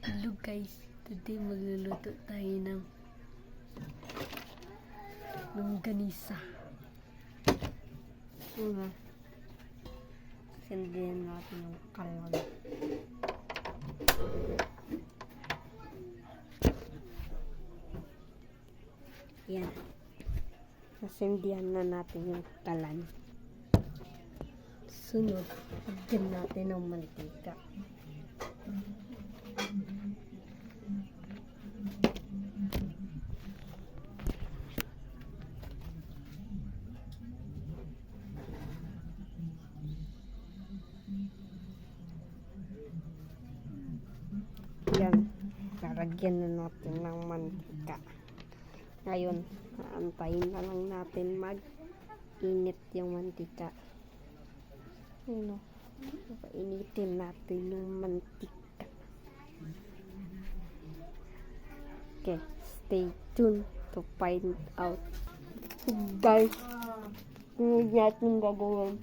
Hello guys, today magluluto tayo ng longganisa. Sindihan natin yung kalan. Yan. Nasindihan na natin yung kalan. Sunod, lagyan natin ng mantika. Yan, lalagyan na natin ng mantika. Ngayon, aantayin na lang natin mag-init yung mantika. Ayun o, painitin natin yung mantika. Okay, stay tuned to find out. Guys, hindi natin gagawin.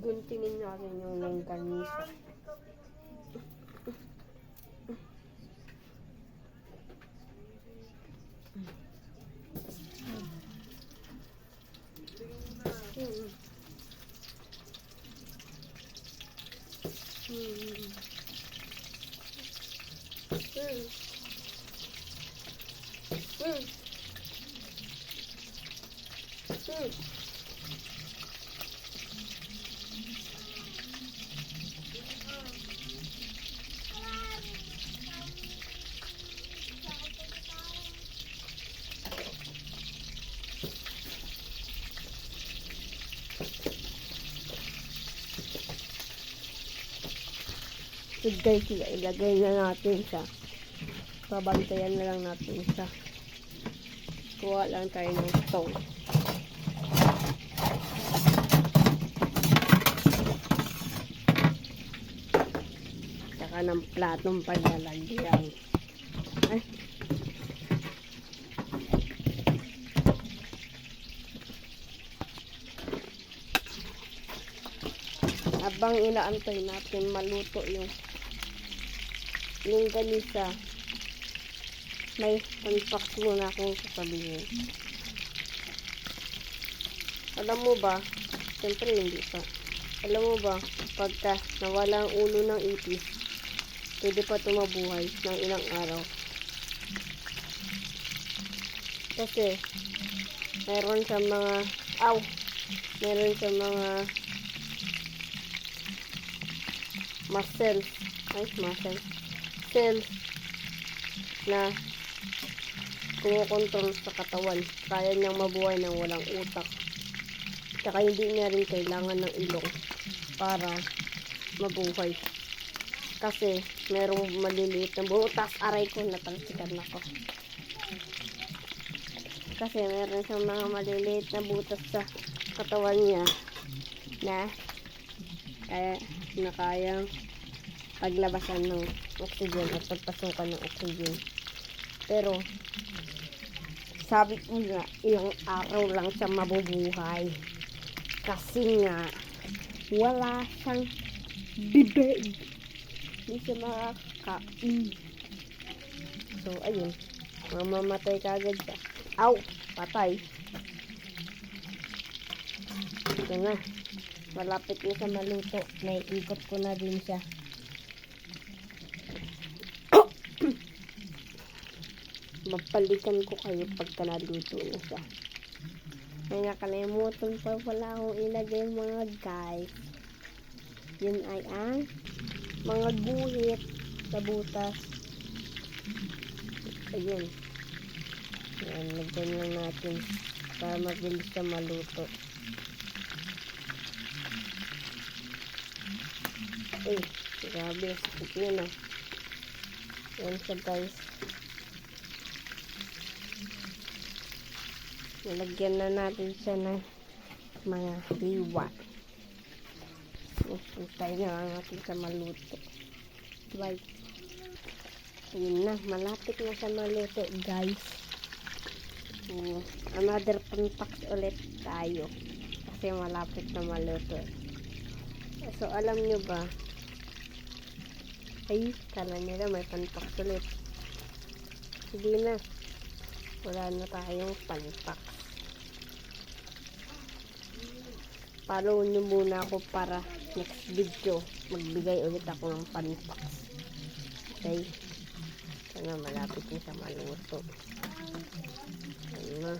Guntinin natin yung longganisa. So guys, ilagay na natin siya. Babantayan na lang natin siya. Kuha lang tayo ng stone. Saka ng platong paglalagyan. Ay. Habang inaantay natin maluto yung longganisa, may unbox muna akong sasabihin. Alam mo ba, siyempre hindi pa. Alam mo ba, pagka nawala ang ulo ng ipis, pwede pa tumabuhay ng ilang araw. Kasi, meron sa mga, cells na kumukontrol sa katawan. Kaya niyang mabuhay ng walang utak. Tsaka hindi niya rin kailangan ng ilong para mabuhay. Kasi merong maliliit na butas. Aray ko, natalsikan ako. Kasi meron siyang mga maliliit na butas sa katawan niya na kayang paglabasan ng oxygen at pagpasukan ng oxygen. Pero sabi ko nga, ilang araw lang siya mabubuhay kasi nga wala siyang bibig, hindi siya makakain. So ayun, mamamatay kagad siya. Patay. Ito na, malapit na sa maluto. Naiikot ko na din siya. Mapalikan ko kayo pagka naluto na siya. May nakalimutan pa pala akong ilagay mga guys. Yun ay ang mga guhit sa butas. Ayun. Yan, lagyan lang natin para mabilis siya maluto. Grabe, sakit yun ah. Yan siya guys. Nalagyan na natin siya ng mga hiwa. Hintay na lang natin sa maluto. Bye. Ayun na, malapit na sa maluto guys. So, another pan-pack ulit tayo. Kasi malapit na maluto. So, alam nyo ba? Ay, kala nila may pan-pack ulit. Hindi na. Wala na tayong pan-pack. Follow nyo muna ako para next video magbigay ulit ako ng pan-packs. Okay? Sana malapit na sa maluto. Ano?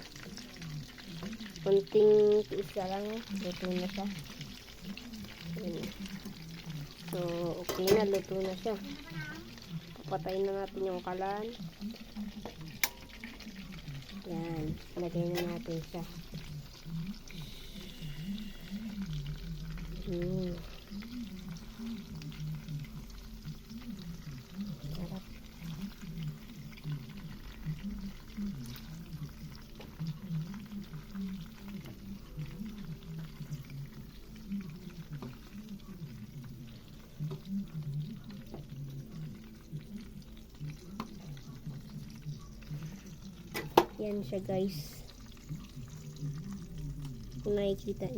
Kunting tiis ka lang. Luto na siya. Ayan. So, okay na. Luto na siya. Papatayin na natin yung kalan. Yan. Lagay na natin siya. Sarap. Yan siya guys. Kung nakikita,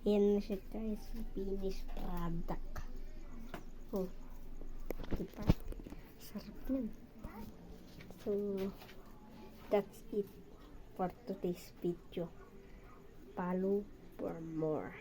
yan na siya guys. Finished product. Oh. Diba? Sarap nun. So, that's it for today's video. Follow for more.